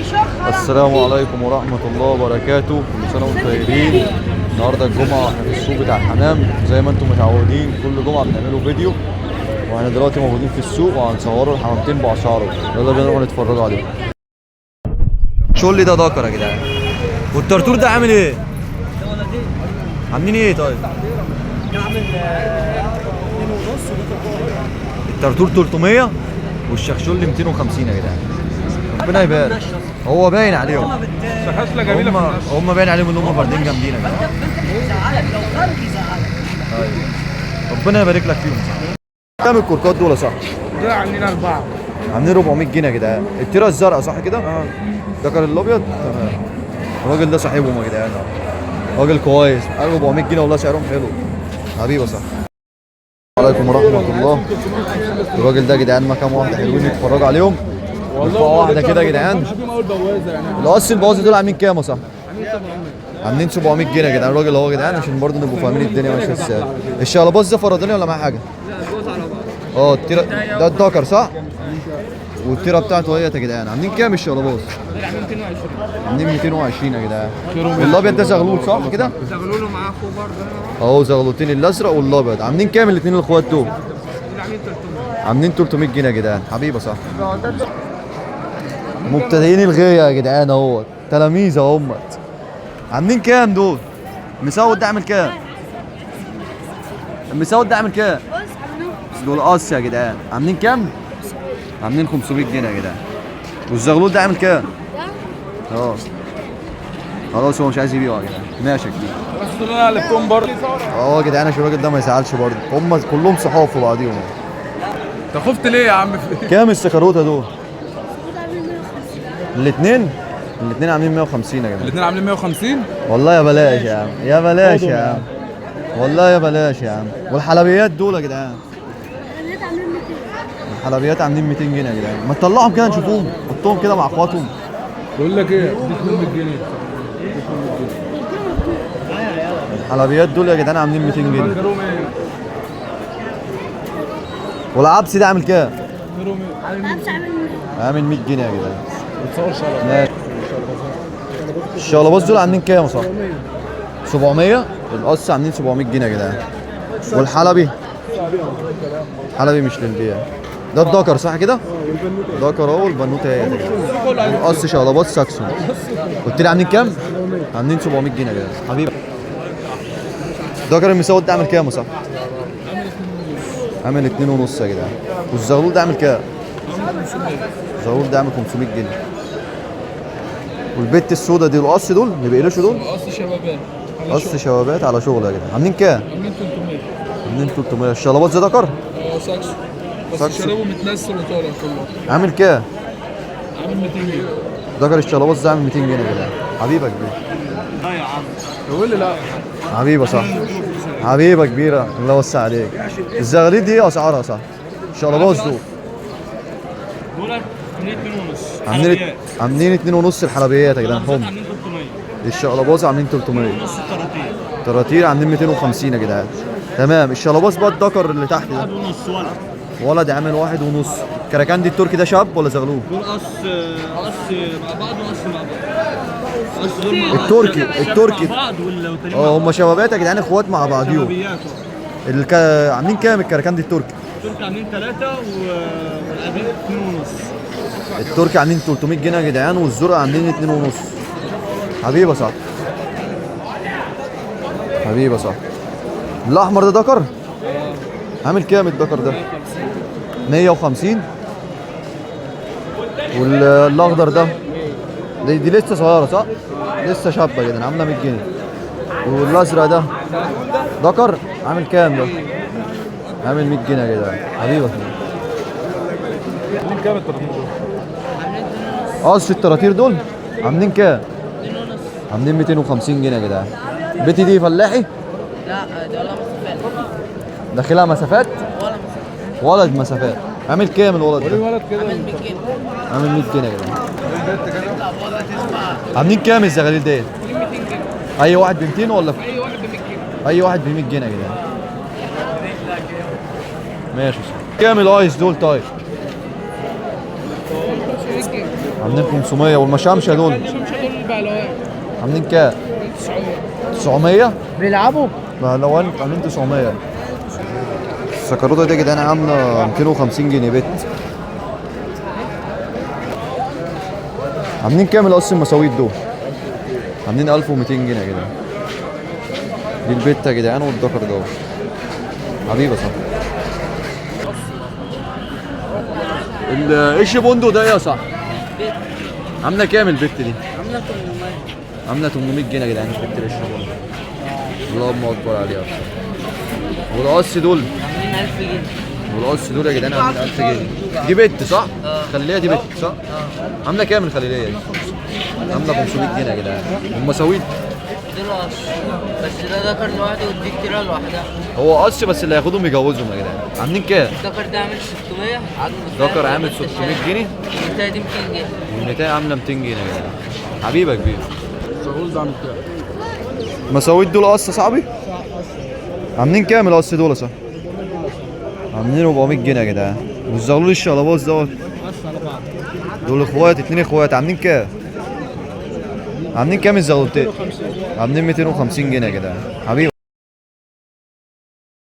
السلام عليكم ورحمة الله وبركاته، كل سنة وانتم طيبين. النهارده الجمعة احنا في السوق بتاع الحمام زي ما انتم متعودين، كل جمعة بنعملوا فيديو. واحنا دلوقتي موجودين في السوق وهنصوروا الحمامتين بأسعارهم. يلا بينا نروح نتفرجوا عليهم. شو اللي ده ذكر يا جدعان؟ والترتور ده عامل ايه؟ عاملين ايه طيب؟ عامل 2 ونص الترتور 300 والشخشول 250 يا جدعان. ربنا يبارك. هو باين عليهم. شخصله جميله. هم باين عليهم ان هم فردين جامدين يا جدعان. ايوه ربنا يبارك لك فيهم. كام الكركات دول يا صاحبي؟ ده عاملين 4. عاملين 400 جنيه يا جدعان. التيره الزرقاء صح كده؟ ده كان الابيض تمام. الراجل ده صاحبهم يا جدعان، راجل كويس. 400 جنيه والله سعرهم حلو. حبيبي يا صاحبي. عليكم ورحمة الله. الراجل ده يا جدعان مكان واحدة حلوين نتفرج عليهم. والله واحدة كده يا جدعان. القص البوازة دول عاملين كام يا صاحبي؟ عاملين 700 جنيه يا جدعان. الراجل اهو يا جدعان عشان برضه نبقوا فاهمين الدنيا ماشية ازاي. الشقلباز ده فرداني ولا معاه حاجة؟ اه التيرة ده الدكر صح؟ والتيرة بتاعته اهيت يا جدعان. عاملين كام الشقلباز؟ عاملين 220 يا جدعان. الابيض ده زغلول صح كده؟ زغلول ومعاه اخوه برضه اهو زغلوتين، الازرق والابيض. عاملين كام الاثنين الاخوات دول؟ عاملين 300. عاملين 300 جنيه يا جدعان. حبيبي صح. مبتدئين الغايه يا جدعان اهوت، تلاميذ اهمت. عاملين كام دول؟ المسود ده عامل كام؟ المسود ده عامل كام؟ دول قص يا جدعان. عاملين كام؟ عاملين 500 جنيه يا جدعان. والزغلول ده عامل كام؟ اه خلاص هو مش عايز يبيعه يا جدعان. ماشي يا كبير. بس دول انا لفهم برضه. اه يا جدعان عشان الراجل ده ما يزعلش برضه، هم كلهم صحاب في بعضيهم. انت خفت ليه يا عم؟ كام السكروته دول؟ الاثنين عاملين 150 يا جدعان. الاثنين عاملين 150. والله يا بلاش يا عم، يا بلاش يا عم، والله يا بلاش يا عم. والحلبيات دول يا جدعان، الحلبيات عاملين 200 جنيه يا جدعان. ما تطلعهم كده نشوفوهم، حطهم كده مع اخواتهم. بقول لك ايه؟ دي 200 جنيه. الحلبيات دول يا جدعان عاملين 200 جنيه. والعبس ده عامل كام؟ عامل 100 جنيه يا جدعان. بتصور شرف. الشقلباز دول عاملين كام يا صاحبي؟ 700. القص عاملين 700 جنيه يا جدعان. والحلبي؟ حلبي مش للبيع. ده الدكر صح كده؟ دكر اهو والبنوته اهي. القص شقلباز ساكسون. قلت لي عاملين كام؟ عاملين 700 جنيه يا جدعان. حبيبي. دكر المسود ده عامل كام يا صاحبي؟ عامل 2 ونص يا جدعان. والزغلول ده عامل كام؟ الزغلول ده عامل 500 جنيه. والبت السودا دي القص دول اللي بيقلشوا دول؟ قص شبابات. قص شبابات على شغل يا جدعان. عاملين كام؟ عاملين 300. عاملين 300. الشقلباز ده ذكر؟ ساكسو. بس ساكسو. شرابه متنسر وطالع كله. عامل كام؟ عامل 200 جنيه. ذكر الشقلباز ده عامل 200 جنيه يا جدعان. حبيبه كبير. لا يا عم. يقول لي لا. حبيبه صح. حبيبه كبيره الله يوسع عليك. الزغاليد دي ايه اسعارها صح؟ الشقلباز دول دولت 2 ونص. عاملين 2 ونص الحلبيات يا جدعان. هم عاملين 300. الشقلباز عاملين 300. نص الطراطير. طراطير عاملين 250 يا جدعان. تمام. الشقلباز بقى الدكر اللي تحت ده ونص ولد. ولد عامل 1 ونص. الكراكندي التركي ده شاب ولا زغلول؟ دول قص مع بعض وقص مع بعض. قص دول مع بعض. التركي مع بعض والتانيين هم شبابات يا جدعان، اخوات مع بعضيهم. شبابيات. عاملين كام الكراكندي التركي؟ التركي عاملين 3 والعباد 2 ونص. التركي عاملين 300 جنيه يا جدعان، والزرق عاملين 2 ونص. حبيبه صح. حبيبه صح. الاحمر ده دكر؟ عامل كام الدكر ده؟ 150. والاخضر ده دي لسه صغيره صح؟ لسه شابه يا جدعان عامله 100 جنيه. والازرق ده دكر عامل كام ده؟ عامل 100 جنيه يا جدعان. حبيبك. عاملين كام الترطيب دول؟ قص التراتير دول عاملين كام؟ عاملين 250 جنيه يا جدعان. بيتي دي فلاحي؟ لا دي ولا مسافات. داخلها مسافات؟ ولا مسافات. ولد مسافات. عامل كام الولد ده؟ ولد كده. عامل 100 جنيه. عامل 100 جنيه يا جدعان. عاملين كام الزغاليل ديت؟ 200 جنيه. اي واحد ب 200 ولا اي واحد ب 100 جنيه. اي واحد ب 100 جنيه يا جدعان. ماشي. كام الايس دول طيب؟ عاملين 500 والمشامشة دول شو دول البهلوان؟ عاملين كام؟ 900 بيلعبوا؟ بهلوان عاملين 900. السكروته دي يا جدعان عامله 250 جنيه بت. عاملين كام القص المساويت دول؟ عاملين 1200 جنيه يا جدعان. دي البت يا جدعان والذكر ده حبيبه صح. ايش بندق ده يا صح؟ عامله كام البت دي؟ عاملة 800. عامله 800 جنيه يا جدعان البت ايش بندق. اللهم اكبر عليها. والقص دول عاملين 1000 جنيه. والقص دول يا جدعان عاملين 1000 جنيه. دي بت صح؟ خليليه دي بت صح؟ عامله كام الخليليه دي؟ عامله 500 جنيه يا جدعان. والمساويت دول قص، بس ده ذكر لوحده ودي كتيرة لوحدها. هو قص بس اللي هياخدهم يجوزهم يا جدعان. عاملين كام؟ الذكر ده عامل 600 ذكر عامل 600 جنيه البتاعة دي 200 جنيه. والنتاية عامله 200 جنيه يا جدعان. حبيبه كبير. الزغلول ده عامل كام؟ المساويت دول قص صاحبي؟ عاملين كام القص دول يا صاحبي؟ عاملين 400 جنيه يا جدعان. والزغلول الشقلباز دوت دول اخوات، 2 اخوات. عاملين كام؟ عاملين كام الزغلولتين؟ عاملين 250 جنيه يا جدعان. حبيبي